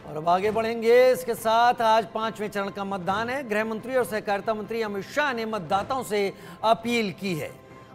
और अब आगे बढ़ेंगे इसके साथ। आज 5वें चरण का मतदान है। गृह मंत्री और सहकारिता मंत्री अमित शाह ने मतदाताओं से अपील की है।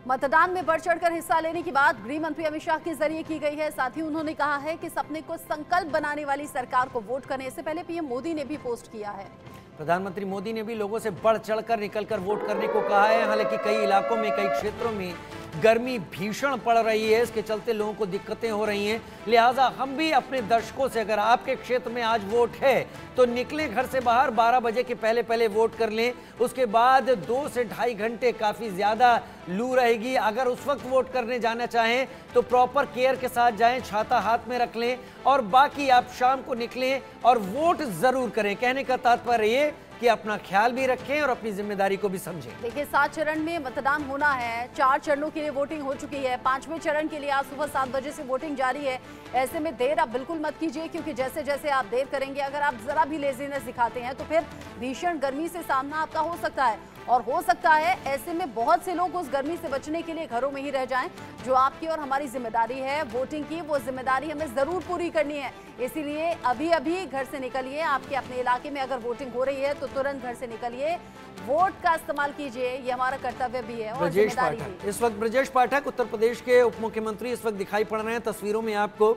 मतदान में बढ़ चढ़कर हिस्सा लेने की बात गृह मंत्री अमित शाह के जरिए की गई है। साथ ही उन्होंने कहा है कि सपने को संकल्प बनाने वाली सरकार को वोट करने से पहले पीएम मोदी ने भी पोस्ट किया है। प्रधानमंत्री मोदी ने भी लोगों से बढ़ चढ़कर निकलकर वोट करने को कहा है। हालांकि कई इलाकों में, कई क्षेत्रों में गर्मी भीषण पड़ रही है, इसके चलते लोगों को दिक्कतें हो रही हैं। लिहाजा हम भी अपने दर्शकों से, अगर आपके क्षेत्र में आज वोट है तो निकलें घर से बाहर, 12 बजे के पहले पहले वोट कर लें। उसके बाद 2 से ढाई घंटे काफ़ी ज़्यादा लू रहेगी। अगर उस वक्त वोट करने जाना चाहें तो प्रॉपर केयर के साथ जाएं, छाता हाथ में रख लें और बाकी आप शाम को निकलें और वोट ज़रूर करें। कहने का तात्पर्य ये कि अपना ख्याल भी रखें और अपनी जिम्मेदारी को भी समझें। देखिए, 7 चरण में मतदान होना है। 4 चरणों के लिए वोटिंग हो चुकी है। 5वें चरण के लिए आज सुबह 7 बजे से वोटिंग जारी है। ऐसे में देर आप बिल्कुल मत कीजिए, क्योंकि जैसे जैसे आप देर करेंगे, अगर आप जरा भी लेजीनेस दिखाते हैं तो फिर भीषण गर्मी से सामना आपका हो सकता है। और हो सकता है ऐसे में बहुत से लोग उस गर्मी से बचने के लिए घरों में ही रह जाएं। जो आपकी और हमारी जिम्मेदारी है वोटिंग की, वो जिम्मेदारी हमें जरूर पूरी करनी है। इसीलिए अभी अभी घर से निकलिए। आपके अपने इलाके में अगर वोटिंग हो रही है तो तुरंत घर से निकलिए, वोट का इस्तेमाल कीजिए। ये हमारा कर्तव्य भी है और जिम्मेदारी भी। इस वक्त ब्रजेश पाठक, उत्तर प्रदेश के उप मुख्यमंत्री, इस वक्त दिखाई पड़ रहे हैं तस्वीरों में आपको।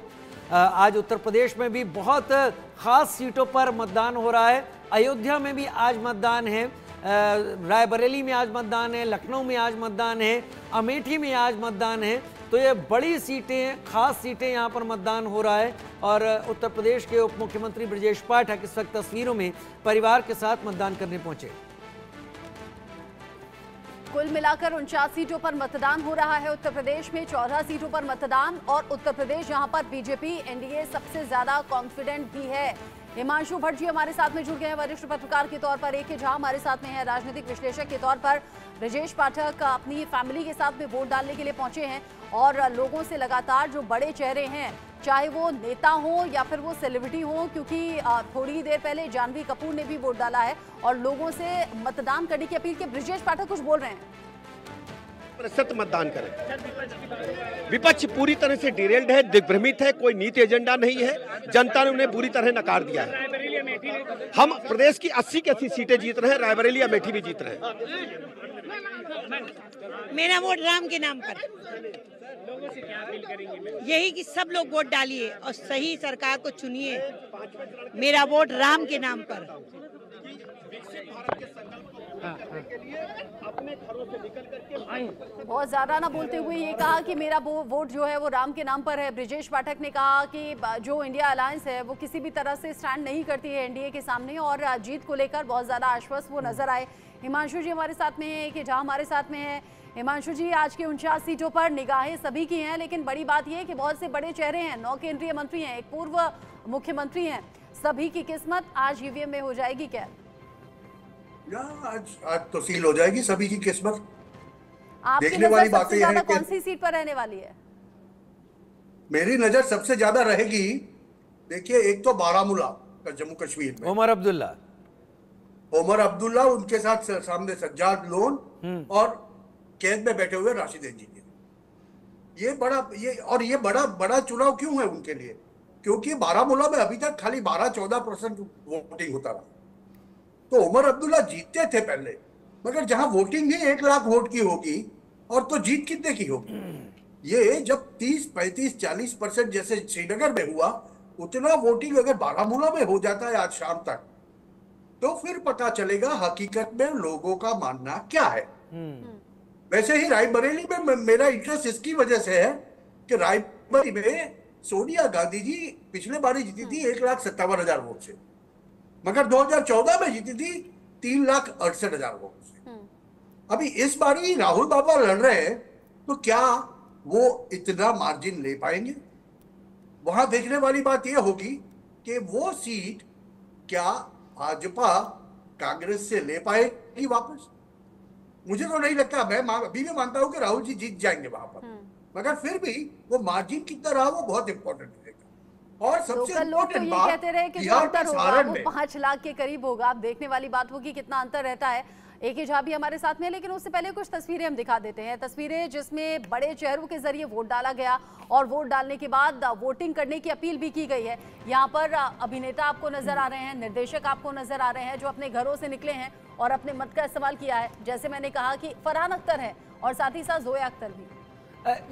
आज उत्तर प्रदेश में भी बहुत खास सीटों पर मतदान हो रहा है। अयोध्या में भी आज मतदान है, रायबरेली में आज मतदान है, लखनऊ में आज मतदान है, अमेठी में आज मतदान है। तो ये बड़ी सीटें, खास सीटें यहाँ पर मतदान हो रहा है। और उत्तर प्रदेश के उप मुख्यमंत्री ब्रजेश पाठक इस वक्त तस्वीरों में परिवार के साथ मतदान करने पहुंचे। कुल मिलाकर 49 सीटों पर मतदान हो रहा है। उत्तर प्रदेश में 14 सीटों पर मतदान, और उत्तर प्रदेश जहां पर बीजेपी एनडीए सबसे ज्यादा कॉन्फिडेंट भी है। हिमांशु भट्ट जी हमारे साथ में जुड़ गए हैं वरिष्ठ पत्रकार के तौर पर। एक जहां हमारे साथ में है राजनीतिक विश्लेषक के तौर पर। ब्रजेश पाठक अपनी फैमिली के साथ में वोट डालने के लिए पहुंचे हैं और लोगों से लगातार जो बड़े चेहरे हैं, चाहे वो नेता हो या फिर वो सेलिब्रिटी हो, क्योंकि थोड़ी ही देर पहले जानवी कपूर ने भी वोट डाला है और लोगों से मतदान करने की अपील की। ब्रजेश पाठक कुछ बोल रहे हैं। प्रतिशत मतदान करें। विपक्ष पूरी तरह से डिरेल्ड है, दिग्भ्रमित है, कोई नीति एजेंडा नहीं है। जनता ने उन्हें बुरी तरह नकार दिया है। हम प्रदेश की 80 की 80 सीटें जीत रहे हैं, रायबरेली अमेठी भी जीत रहे हैं। मेरा वोट राम के नाम पर। यही कि सब लोग वोट डालिए और सही सरकार को चुनिए। मेरा वोट राम के नाम पर। बहुत ज्यादा ना बोलते हुए ये कहा कि मेरा वोट जो है वो राम के नाम पर है। ब्रजेश पाठक ने कहा कि जो इंडिया अलायंस है वो किसी भी तरह से स्टैंड नहीं करती है एनडीए के सामने, और जीत को लेकर बहुत ज्यादा आश्वस्त वो नजर आए। हिमांशु जी हमारे साथ में है, कि जहां हमारे साथ में है। हिमांशु जी, आज की 49 सीटों पर निगाहें सभी की हैं, लेकिन बड़ी बात यह है कि बहुत से बड़े चेहरे हैं। 9 केंद्रीय मंत्री हैं, एक पूर्व मुख्यमंत्री हैं। सभी की किस्मत आज ईवीएम में हो जाएगी क्या? आज तो सील हो जाएगी सभी की किस्मत। देखने वाली बात यह है कौन सी सीट पर रहने वाली है? मेरी नजर सबसे ज्यादा रहेगी, देखिए, एक तो बारामूला जम्मू कश्मीर में उमर अब्दुल्ला, उनके साथ सामने सज्जाद लोन और कैद में बैठे हुए राशिद इंजीनियर। ये बड़ा चुनाव क्यों है उनके लिए? क्योंकि बारामूला में अभी तक खाली 12-14% वोटिंग होता रहा। तो उमर अब्दुल्ला जीतते थे पहले, मगर जहां वोटिंग ही 1 लाख वोट की होगी, और तो जीत कितने की होगी? ये जब 30, 35, 40% जैसे श्रीनगर में हुआ, उतना वोटिंग अगर बारामूला में हो जाता है आज शाम तक, तो फिर पता चलेगा हकीकत में लोगों का मानना क्या है। वैसे ही रायबरेली में मेरा इंटरेस्ट इसकी वजह से है कि रायबरेली में सोनिया गांधी जी पिछले बार जीती थी 1,57,000 वोट से, मगर 2014 में जीती थी 3,68,000 वोट से। अभी इस बार ही राहुल बाबा लड़ रहे हैं, तो क्या वो इतना मार्जिन ले पाएंगे? वहां देखने वाली बात यह होगी कि वो सीट क्या भाजपा कांग्रेस से ले पाएगी वापस। मुझे तो नहीं लगता। मैं अभी भी मानता हूं कि राहुल जी जीत जाएंगे वहां पर, मगर फिर भी वो मार्जिन कितना रहा वो बहुत इंपॉर्टेंट रहेगा। और सबसे इम्पोर्टेंट बात, कहते रहे कि जो अंतर होगा वो 5 लाख के करीब होगा। अब देखने वाली बात होगी कितना अंतर रहता है। एक ही झा भी हमारे साथ में है, लेकिन उससे पहले कुछ तस्वीरें हम दिखा देते हैं। तस्वीरें जिसमें बड़े चेहरों के जरिए वोट डाला गया और वोट डालने के बाद वोटिंग करने की अपील भी की गई है। यहाँ पर अभिनेता आपको नजर आ रहे हैं, निर्देशक आपको नजर आ रहे हैं जो अपने घरों से निकले हैं और अपने मत का इस्तेमाल किया है। जैसे मैंने कहा कि फरहान अख्तर है और साथ ही साथ जोया अख्तर भी।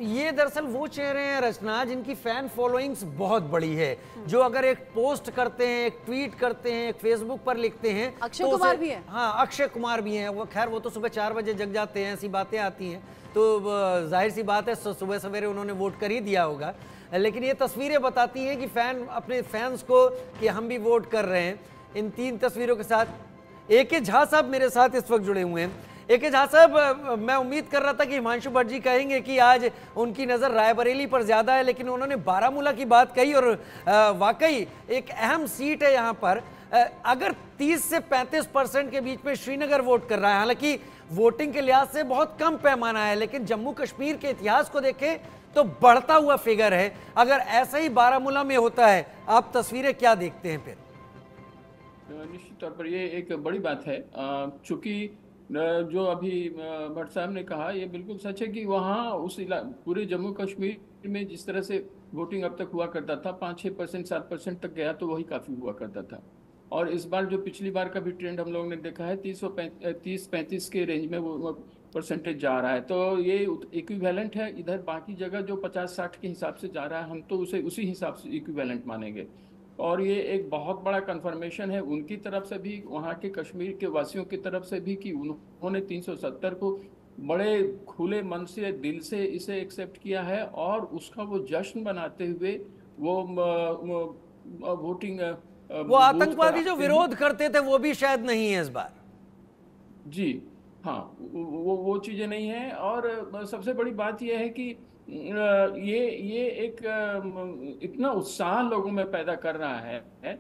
ये दरअसल वो चेहरे हैं रचना जिनकी फैन फॉलोइंग्स बहुत बड़ी है, जो अगर एक पोस्ट करते हैं, एक ट्वीट करते हैं, एक फेसबुक पर लिखते हैं। अक्षय कुमार भी है। हाँ, अक्षय कुमार भी हैं। वो खैर वो तो सुबह 4 बजे जग जाते हैं, ऐसी बातें आती हैं, तो जाहिर सी बात है सुबह सवेरे उन्होंने वोट कर ही दिया होगा। लेकिन ये तस्वीरें बताती हैं कि फैन अपने फैंस को कि हम भी वोट कर रहे हैं। इन 3 तस्वीरों के साथ ए.के. झा साहब मेरे साथ इस वक्त जुड़े हुए हैं। ए.के. झा साहब, मैं उम्मीद कर रहा था कि हिमांशु भट्ट जी कहेंगे कि आज उनकी नज़र रायबरेली पर ज़्यादा है, लेकिन उन्होंने बारामूला की बात कही और वाकई एक अहम सीट है यहाँ पर। अगर 30 से 35% के बीच में श्रीनगर वोट कर रहा है, हालांकि वोटिंग के लिहाज से बहुत कम पैमाना है, लेकिन जम्मू कश्मीर के इतिहास को देखें तो बढ़ता हुआ फिगर है। अगर ऐसा ही बारामूला में होता है, आप तस्वीरें क्या देखते हैं फिर? निश्चित तौर पर ये एक बड़ी बात है, चूंकि जो अभी भट्ट साहब ने कहा ये बिल्कुल सच है कि वहाँ उस पूरे जम्मू कश्मीर में जिस तरह से वोटिंग अब तक हुआ करता था, 5-6%, 7% तक गया तो वही काफ़ी हुआ करता था। और इस बार जो पिछली बार का भी ट्रेंड हम लोगों ने देखा है, 30-35 के रेंज में वो परसेंटेज जा रहा है, तो ये इक्विवेलेंट है। इधर बाकी जगह जो 50-60 के हिसाब से जा रहा है, हम तो उसे उसी हिसाब से इक्विवेलेंट मानेंगे। और ये एक बहुत बड़ा कंफर्मेशन है उनकी तरफ से भी, वहाँ के कश्मीर के वासियों की तरफ से भी, कि उन्होंने 370 को बड़े खुले मन से, दिल से इसे एक्सेप्ट किया है और उसका वो जश्न बनाते हुए वो वोटिंग वो आतंकवादी जो विरोध करते थे वो भी शायद नहीं है इस बार। जी हाँ, वो चीज़ें नहीं है। और सबसे बड़ी बात यह है कि ये एक इतना उत्साह लोगों में पैदा कर रहा है।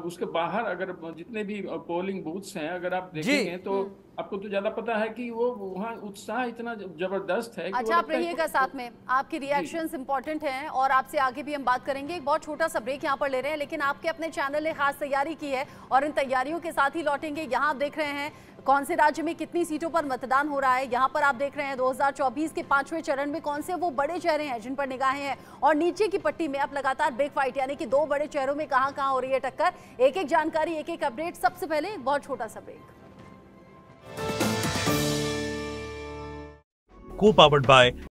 उसके बाहर अगर जितने भी पोलिंग बूथ्स हैं, अगर आप देखेंगे तो आपको तो ज्यादा पता है कि वो वहाँ उत्साह इतना जबरदस्त है। अच्छा, आप रहिएगा साथ में, आपके रिएक्शंस इंपॉर्टेंट हैं और आपसे आगे भी हम बात करेंगे। एक बहुत छोटा सा ब्रेक यहाँ पर ले रहे हैं, लेकिन आपके अपने चैनल ने खास तैयारी की है और इन तैयारियों के साथ ही लौटेंगे। यहाँ आप देख रहे हैं कौन से राज्य में कितनी सीटों पर मतदान हो रहा है। यहाँ पर आप देख रहे हैं 2024 के 5वें चरण में कौन से वो बड़े चेहरे हैं जिन पर निगाहें हैं, और नीचे की पट्टी में आप लगातार ब्रेक फाइट यानी कि 2 बड़े चेहरों में कहां हो रही है टक्कर। एक एक जानकारी, एक एक अपडेट। सबसे पहले एक बहुत छोटा सा ब्रेक। Co-powered by